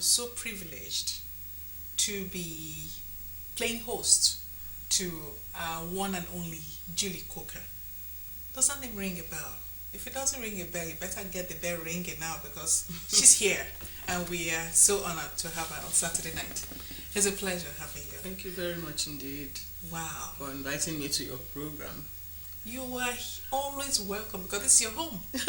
so privileged to be playing host to our one and only Julie Coker. Does that name ring a bell? If it doesn't ring a bell, you better get the bell ringing now because she's here and we are so honored to have her on Saturday night. It's a pleasure having you. Thank you very much indeed. Wow. For inviting me to your program. You are always welcome because it's your home. We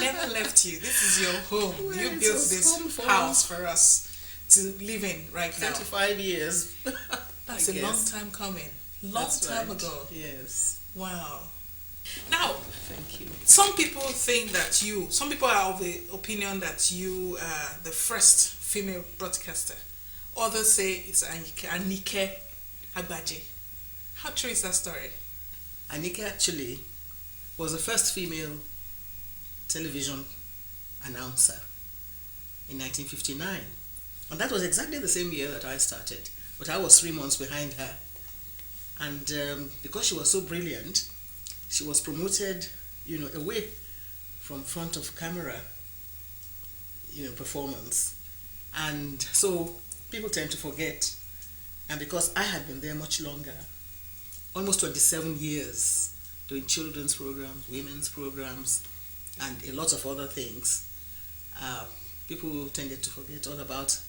never left you. This is your home. Well, you built this house for us to live in right now. 35 years. That's a long time coming. Long time ago. Yes. Wow. Now, thank you. Some people are of the opinion that you are the first female broadcaster. Others say it's Anike Agbaje. How true is that story? Anike actually was the first female television announcer in 1959. And that was exactly the same year that I started. But I was 3 months behind her. And because she was so brilliant, she was promoted, away from front of camera, performance. And so people tend to forget. And because I had been there much longer, almost 27 years, doing children's programs, women's programs, and a lot of other things, people tended to forget all about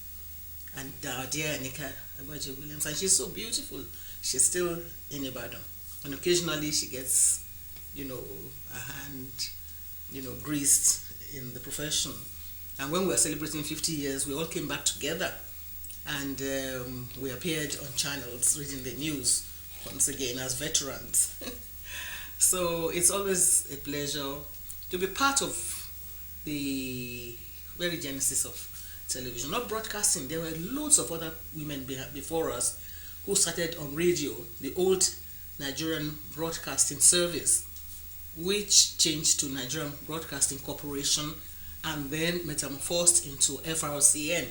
and our dear Anika Agbaje Williams. And she's so beautiful. She's still in Ibadan. And occasionally she gets, a hand, greased in the profession. And when we were celebrating 50 years, we all came back together. And we appeared on channels reading the news once again as veterans. So it's always a pleasure to be part of the very genesis of television. Not broadcasting, there were loads of other women before us who started on radio, the old Nigerian Broadcasting Service, which changed to Nigerian Broadcasting Corporation and then metamorphosed into FRCN.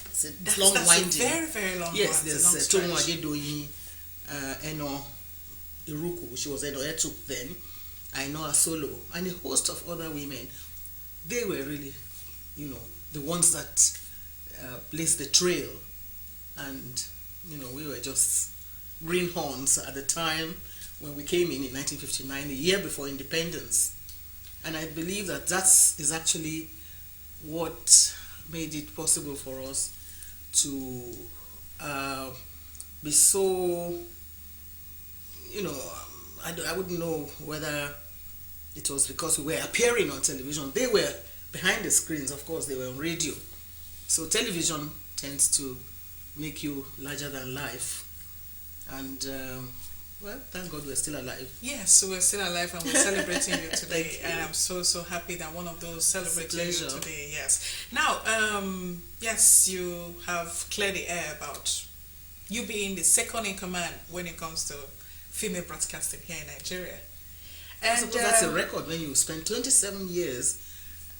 It's long winding. A very, very long Yes, there's Tomo Adedoyin, Eno Iruku, she was Eno Etuk then, Ainoa Solo, and a host of other women. They were really, the ones that blazed the trail. And, we were just greenhorns at the time when we came in 1959, the year before independence. And I believe that is actually what made it possible for us to be so, I wouldn't know whether it was because we were appearing on television. They were behind the screens, of course, they were on radio. So television tends to make you larger than life. And, thank God we're still alive. Yes, so we're still alive and we're celebrating you today. And I'm so, so happy that one of those celebrating you today. Yes. Now, yes, you have cleared the air about you being the second in command when it comes to female broadcasting here in Nigeria. And I suppose that's a record when you spend 27 years,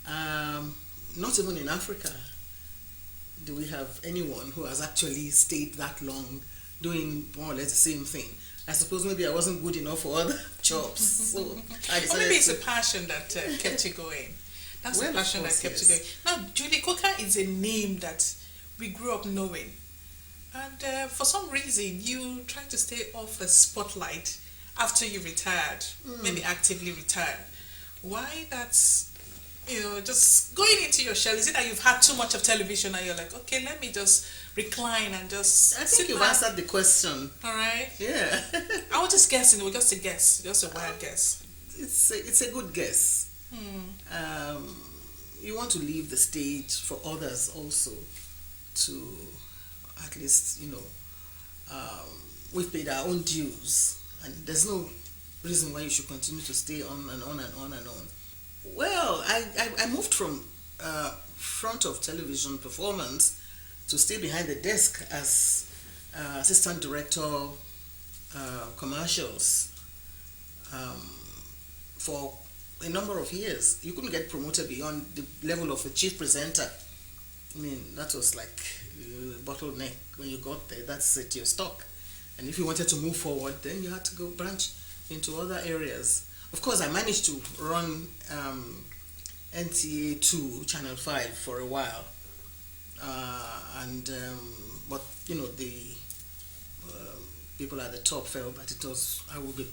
not even in Africa do we have anyone who has actually stayed that long doing more or less the same thing. I suppose maybe I wasn't good enough for other jobs. So I decided or maybe it's a passion that kept you going. That's a passion that kept you going. Now, Julie Coker is a name that we grew up knowing. And for some reason, you tried to stay off the spotlight after you retired, maybe actively retired. Why that's, just going into your shell? Is it that you've had too much of television and you're like, okay, let me just recline and just... I think you've answered the question. All right. Yeah. I was just guessing. It was just a guess. Just a wild guess. It's a good guess. You want to leave the stage for others also to at least, we've paid our own dues. And there's no reason why you should continue to stay on and on and on and on. Well, I moved from front of television performance to stay behind the desk as assistant director commercials for a number of years. You couldn't get promoted beyond the level of a chief presenter. I mean, that was like a bottleneck when you got there. That's it, you're stuck. And if you wanted to move forward, then you had to go branch into other areas. Of course, I managed to run NTA 2, Channel 5 for a while. But the people at the top felt that I would be,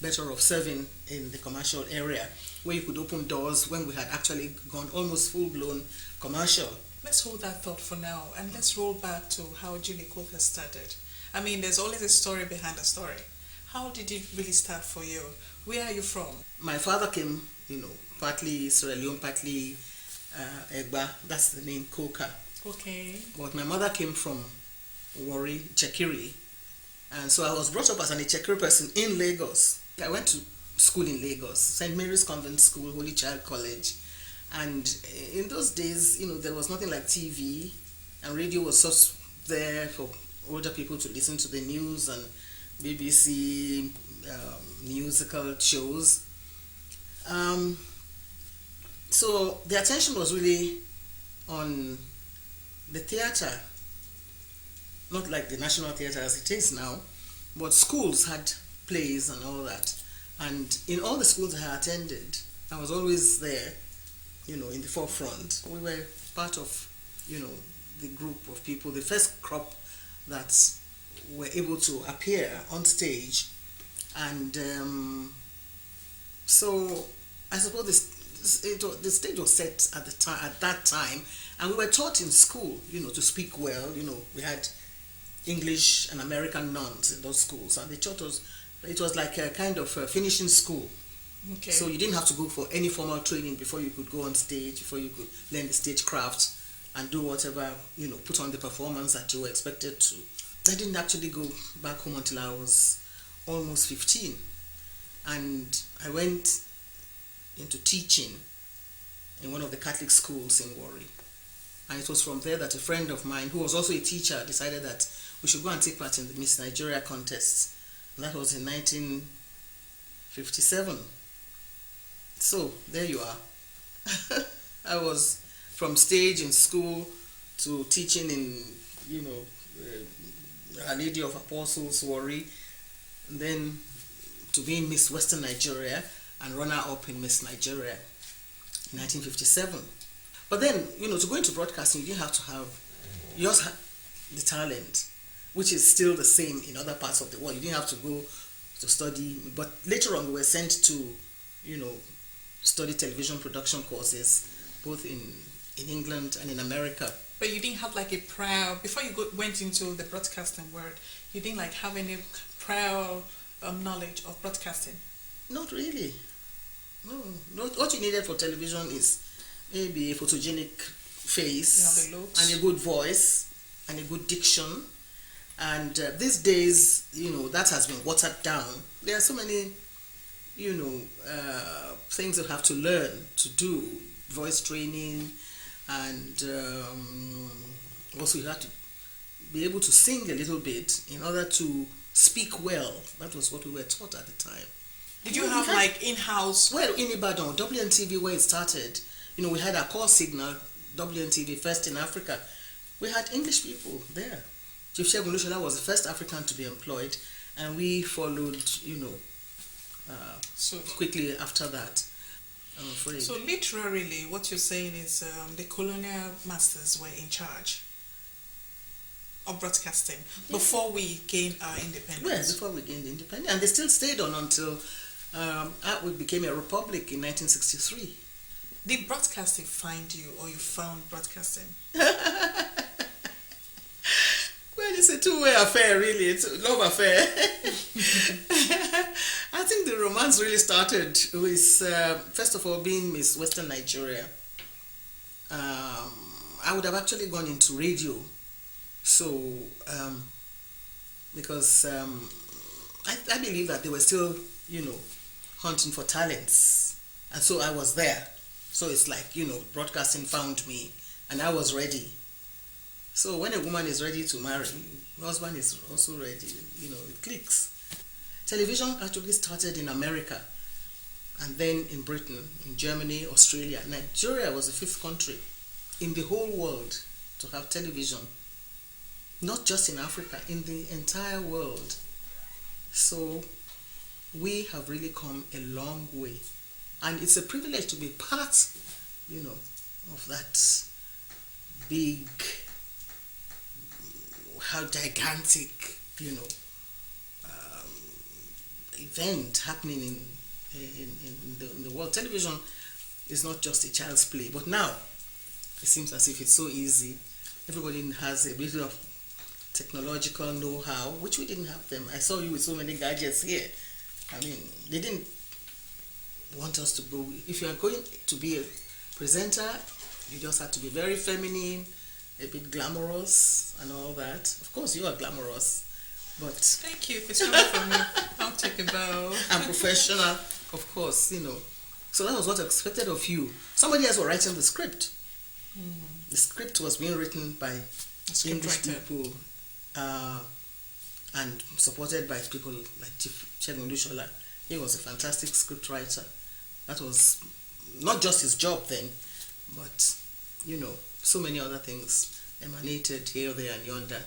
better off serving in the commercial area where you could open doors when we had actually gone almost full-blown commercial. Let's hold that thought for now and let's roll back to how Julie Coker started. I mean, there's always a story behind a story. How did it really start for you? Where are you from? My father came, partly Sierra Leone, partly Egba. That's the name, Coker. Okay. But my mother came from Warri, Chekiri. And so I was brought up as an Chekiri person in Lagos. I went to school in Lagos, St. Mary's Convent School, Holy Child College. And in those days, there was nothing like TV, and radio was just there for older people to listen to the news and BBC musical shows. So the attention was really on the theatre, not like the National Theatre as it is now, but schools had plays and all that. And in all the schools I attended, I was always there, in the forefront. We were part of, the group of people, the first crop that were able to appear on stage. And so I suppose the stage was set at that time, and we were taught in school, to speak well. We had English and American nuns in those schools, and they taught us. It was like a kind of finishing school. Okay. So you didn't have to go for any formal training before you could go on stage, before you could learn the stage craft and do whatever, put on the performance that you were expected to. I didn't actually go back home until I was almost 15. And I went into teaching in one of the Catholic schools in Warri. And it was from there that a friend of mine, who was also a teacher, decided that we should go and take part in the Miss Nigeria contest. And that was in 1957. So there you are. I was from stage in school to teaching in, Our Lady of Apostles, Warri, and then to being Miss Western Nigeria and runner-up in Miss Nigeria in 1957. But then, to go into broadcasting, you just have the talent, which is still the same in other parts of the world. You didn't have to go to study, but later on we were sent to, study television production courses, both in England and in America. But you didn't have like a prior, before you went into the broadcasting world, you didn't like have any prior knowledge of broadcasting? Not really. No. What you needed for television is maybe a photogenic face, the looks, and a good voice and a good diction. And these days, that has been watered down. There are so many, things you have to learn to do, voice training, and also you have to be able to sing a little bit in order to speak well. That was what we were taught at the time. Did you have like in-house? Well, in Ibadan, WNTV, where it started, we had our call signal, WNTV, first in Africa. We had English people there. Chief Segun Lushola was the first African to be employed, and we followed, quickly after that, I'm afraid. So literally, what you're saying is the colonial masters were in charge of broadcasting before we gained our independence. Yes, before we gained independence. And they still stayed on until we became a republic in 1963. Did broadcasting find you, or you found broadcasting? Well, it's a two-way affair, really. It's a love affair. I think the romance really started with, first of all, being Miss Western Nigeria. I would have actually gone into radio. So, because I believe that they were still, hunting for talents. And so I was there. So it's like, broadcasting found me, and I was ready. So when a woman is ready to marry, her husband is also ready, it clicks. Television actually started in America, and then in Britain, in Germany, Australia. Nigeria was the fifth country in the whole world to have television. Not just in Africa, in the entire world. So we have really come a long way. And it's a privilege to be part, of that big, how gigantic, event happening in the world. Television is not just a child's play, but now it seems as if it's so easy. Everybody has a bit of technological know-how, which we didn't have them. I saw you with so many gadgets here. I mean, they didn't want us to go. If you are going to be a presenter, you just have to be very feminine, a bit glamorous and all that. Of course, you are glamorous, but... Thank you for coming from me. I'll take a bow. And professional, of course, So that was what I expected of you. Somebody else was writing the script. The script was being written by English people and supported by people like Chief Segun Lushola. He was a fantastic script writer. That was not just his job then, but, so many other things emanated here, there, and yonder.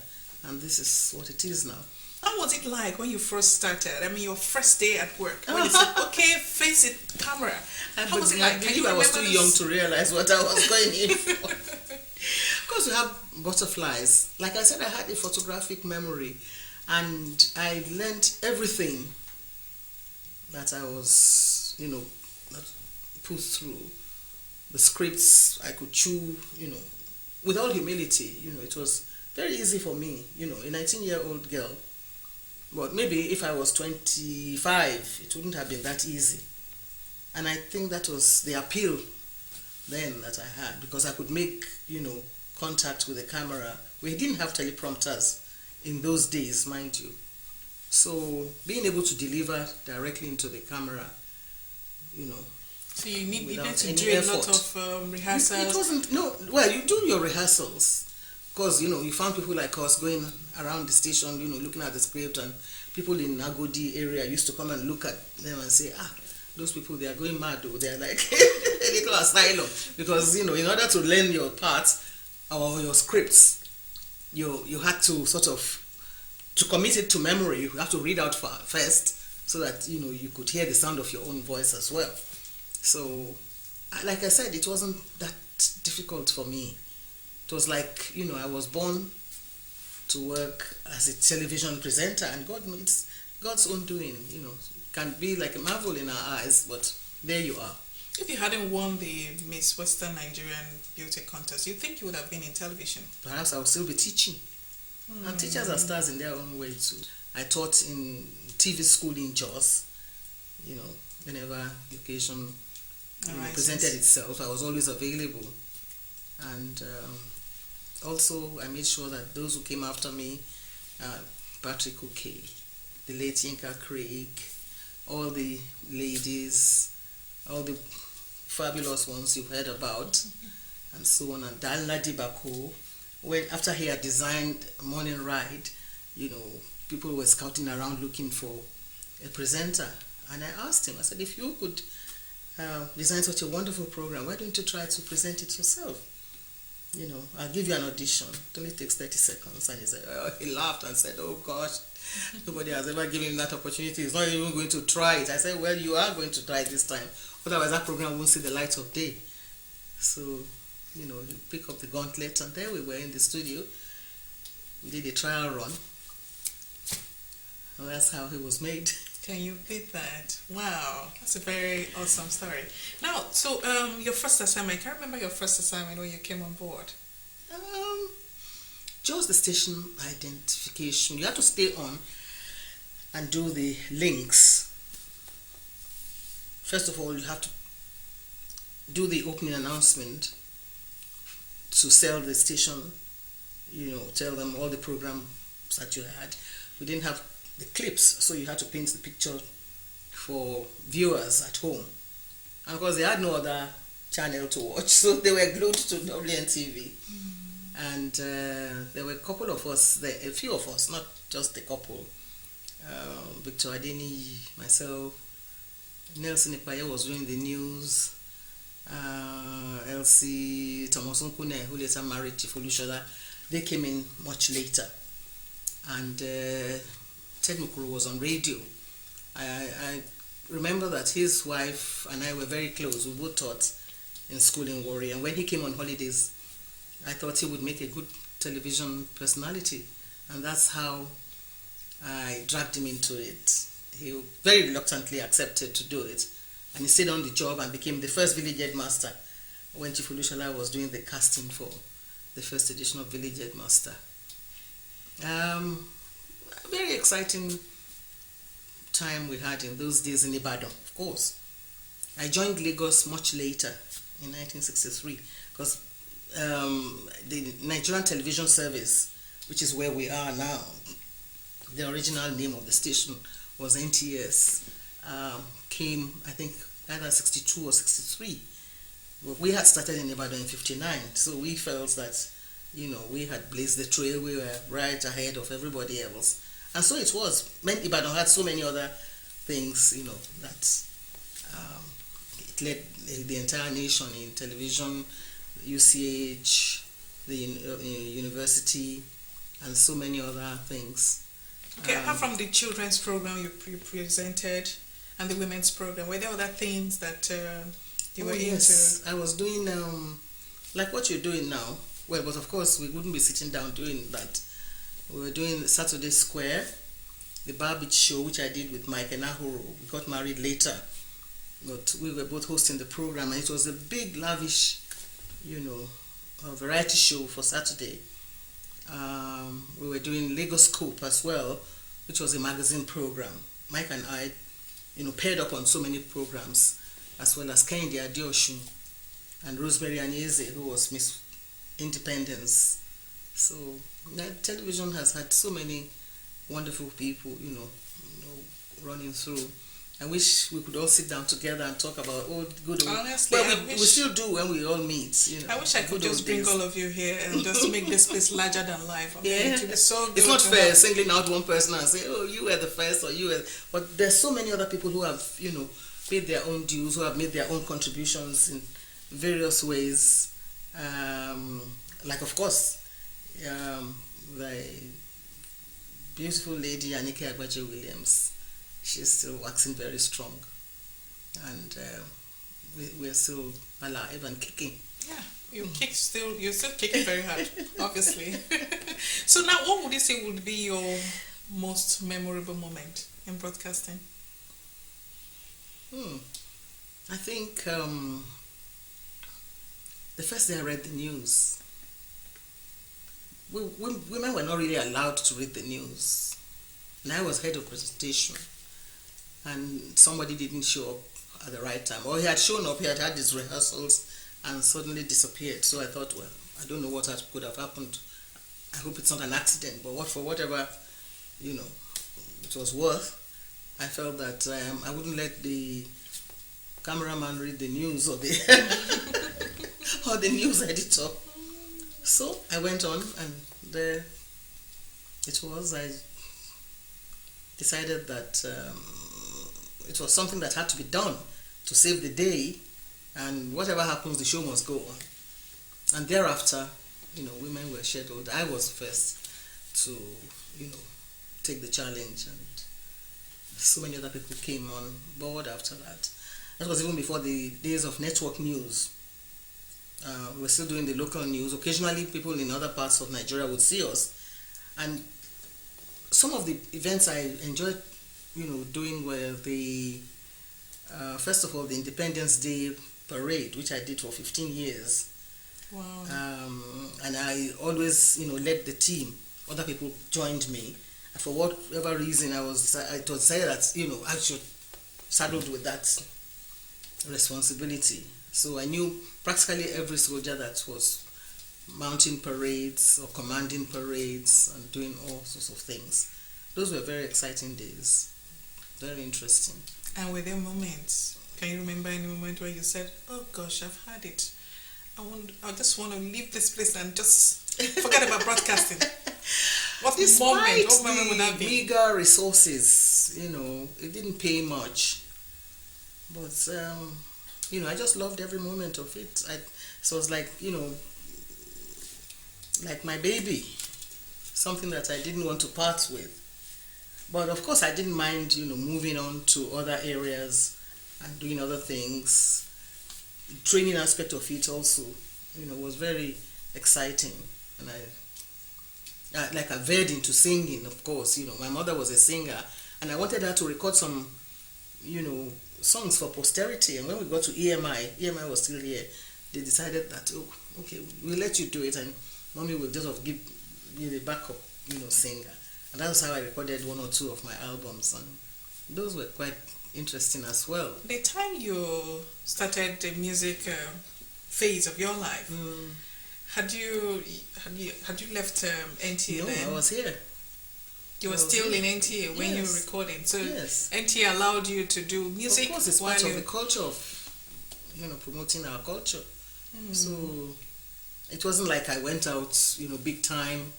And this is what it is now. How was it like when you first started? I mean, your first day at work. When you said, okay, face it, camera. How was it like? I believe I was too young to realize what I was going in for. Of course, we have butterflies. Like I said, I had a photographic memory. And I learned everything that I was, put through. The scripts I could chew, with all humility. It was very easy for me, a 19-year-old girl. But maybe if I was 25, it wouldn't have been that easy. And I think that was the appeal then that I had, because I could make, contact with the camera. We didn't have teleprompters in those days, mind you. So being able to deliver directly into the camera, So you needed to do effort. A lot of rehearsals? It wasn't, well, you do your rehearsals. Because, you found people like us going around the station, looking at the script, and people in Agodi area used to come and look at them and say, those people, they are going mad, or they are like a little asylum. Because, in order to learn your parts or your scripts, you had to sort of, to commit it to memory, you have to read out first so that, you could hear the sound of your own voice as well. So, like I said, it wasn't that difficult for me. It was like, I was born to work as a television presenter, and it's God's own doing, can be like a marvel in our eyes, but there you are. If you hadn't won the Miss Western Nigerian Beauty Contest, you think you would have been in television? Perhaps I would still be teaching. And teachers are stars in their own way too. I taught in TV school in Jos, whenever the occasion presented itself, I was always available. And also, I made sure that those who came after me, Patrick Oke, the late Yinka Craig, all the ladies, all the fabulous ones you've heard about, and so on, and Dalna Dibako, when after he had designed Morning Ride, people were scouting around looking for a presenter. And I asked him, I said, if you could design such a wonderful program, why don't you try to present it yourself? I'll give you an audition. It only takes 30 seconds. And he laughed and said, oh gosh, nobody has ever given him that opportunity. He's not even going to try it. I said, well, you are going to try it this time. Otherwise, that program won't see the light of day. So, you pick up the gauntlet, and there we were in the studio. We did a trial run. And that's how he was made. Can you beat that? Wow, that's a very awesome story. Now, so your first assignment, can you remember your first assignment when you came on board? Just the station identification. You have to stay on and do the links. First of all, you have to do the opening announcement to sell the station, tell them all the programs that you had. We didn't have the clips, so you had to paint the picture for viewers at home. And of course, they had no other channel to watch, so they were glued to WNTV. And there were a couple of us there, a few of us, not just a couple. Victor Adeni, myself, Nelson Ipaye was doing the news, Elsie Thomason Kune, who later married Chief Olushola, they came in much later. And Ted Mukuru was on radio. I remember that his wife and I were very close. We both taught in school in Warri. And when he came on holidays, I thought he would make a good television personality, and that's how I dragged him into it. He very reluctantly accepted to do it, and he stayed on the job and became the first village headmaster when Chief Olushola was doing the casting for the first edition of Village Headmaster. Very exciting time we had in those days in Ibadan, of course. I joined Lagos much later, in 1963, because the Nigerian Television Service, which is where we are now, the original name of the station was NTS, came, I think, either 62 or 63. We had started in Ibadan in 59, so we felt that, we had blazed the trail. We were right ahead of everybody else. And so it was. Ibadan had so many other things, that it led the entire nation in television, UCH, the university, and so many other things. Okay, apart from the children's program you presented and the women's program, were there other things that you were yes. into? I was doing like what you're doing now. Well, but of course we wouldn't be sitting down doing that. We were doing Saturday Square, the Bar Beach show, which I did with Mike and Ahuru. We got married later, but we were both hosting the program, and it was a big, lavish, variety show for Saturday. We were doing Lagos Scope as well, which was a magazine program. Mike and I, paired up on so many programs, as well as Kehinde Adeosun and Rosemary Anyeze, who was Miss Independence. So television has had so many wonderful people, running through. I wish we could all sit down together and talk about good old. Honestly, well, we still do when we all meet. I wish I could just bring all of you here and just make this place larger than life. It would be so good. It's not fair singling out one person and say, "Oh, you were the first," or "You were." But there's so many other people who have, paid their own dues, who have made their own contributions in various ways. Like, of course, the beautiful lady Anike Agbaje Williams. She's still waxing very strong, and we're still alive and kicking. Yeah, you're still kicking very hard, obviously. So now, what would you say would be your most memorable moment in broadcasting? I think the first day I read the news. Women were not really allowed to read the news, and I was head of presentation. And somebody didn't show up at the right time, or he had shown up, he had had his rehearsals and suddenly disappeared. So I thought, well, I don't know what could have happened. I hope it's not an accident, but for whatever it was worth, I felt that I wouldn't let the cameraman read the news or the or the news editor. So I went on, and there it was. I decided that it was something that had to be done to save the day, and whatever happens, the show must go on. And thereafter, women were scheduled. I was the first to, take the challenge, and so many other people came on board after that. That was even before the days of network news. We were still doing the local news. Occasionally, people in other parts of Nigeria would see us, and some of the events I enjoyed doing were the first of all, the Independence Day parade, which I did for 15 years. Wow. And I always, led the team. Other people joined me. And for whatever reason, it was decided that, I should saddled with that responsibility. So I knew practically every soldier that was mounting parades or commanding parades and doing all sorts of things. Those were very exciting days. Very interesting. And were there moments? Can you remember any moment where you said, "Oh gosh, I've had it. I just want to leave this place and just forget about broadcasting"? What moment would that be? Meager resources, it didn't pay much, but I just loved every moment of it. So it was like like my baby, something that I didn't want to part with. But of course, I didn't mind, moving on to other areas and doing other things. Training aspect of it also, was very exciting. And I veered into singing, of course. My mother was a singer, and I wanted her to record some, songs for posterity. And when we got to EMI was still here. They decided that, oh, okay, we'll let you do it, and mommy will just give you the backup, singer. And that's how I recorded 1 or 2 of my albums, and those were quite interesting as well. The time you started the music phase of your life, had you left NTA? No, then? I was here. You were still in NTA when you were recording, so yes. NTA allowed you to do music. Of course, it's part of the culture of promoting our culture. So it wasn't like I went out, big time,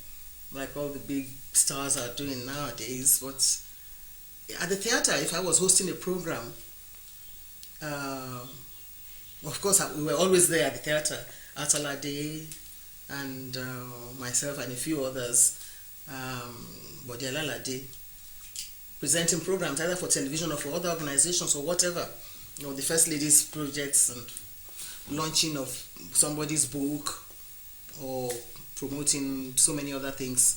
like all the big stars are doing nowadays. But at the theater, if I was hosting a program, of course, we were always there at the theater. Atalade and myself and a few others, Bodialalade, presenting programs either for television or for other organizations or whatever. The First Lady's projects and launching of somebody's book, or promoting so many other things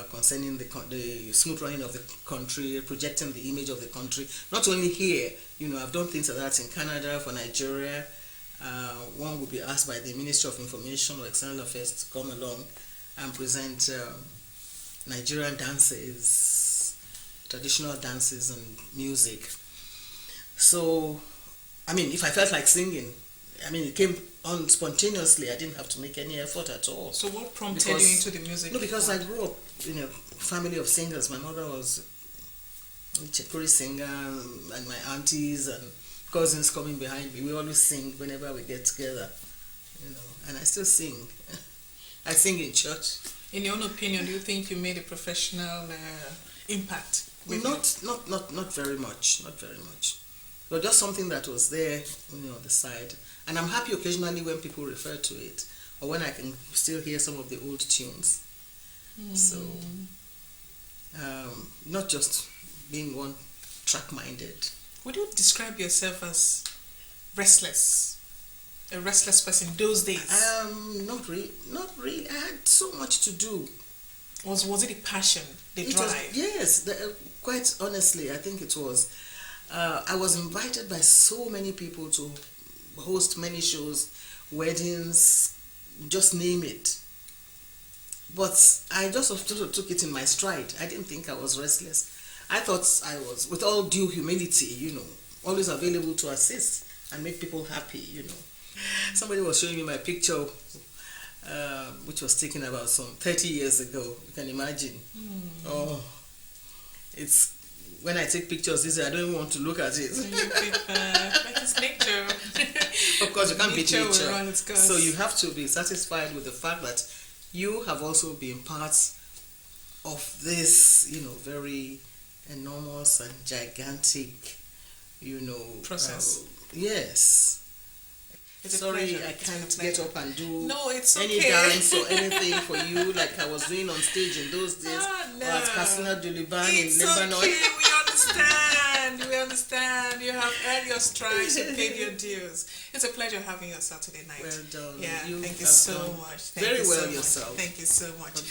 concerning the smooth running of the country, projecting the image of the country. Not only here, I've done things like that in Canada, for Nigeria. One would be asked by the Ministry of Information or External Affairs to come along and present Nigerian dances, traditional dances and music. So, if I felt like singing, it came on spontaneously. I didn't have to make any effort at all. So what prompted you into the music? No, because I grew up in a family of singers. My mother was a Chekuri singer, and my aunties and cousins coming behind me. We always sing whenever we get together, and I still sing. I sing in church. In your own opinion, do you think you made a professional impact? Not very much. Not very much. But just something that was there, on the side. And I'm happy occasionally when people refer to it, or when I can still hear some of the old tunes. So, not just being one track-minded. Would you describe yourself as restless? A restless person those days? Not really. I had so much to do. Was it a passion, the drive? Yes, quite honestly, I think it was. I was invited by so many people to host many shows, weddings, just name it. But I just took it in my stride. I didn't think I was restless. I thought I was, with all due humility, always available to assist and make people happy, Somebody was showing me my picture, which was taken about some 30 years ago. You can imagine. Oh, it's... When I take pictures, I don't even want to look at it. Like it's nature. Of course, you can't beat nature. Will run its course. So you have to be satisfied with the fact that you have also been part of this, very enormous and gigantic, process. Yes. It's Sorry, I can't get up and do any okay. dance or anything for you like I was doing on stage in those days, or at Kasina Duliban in Lebanon. Okay. We understand. You have earned your stripes, you paid your dues. It's a pleasure having you on Saturday night. Well done. Yeah, thank you have so done much. Very well yourself. Thank you so much.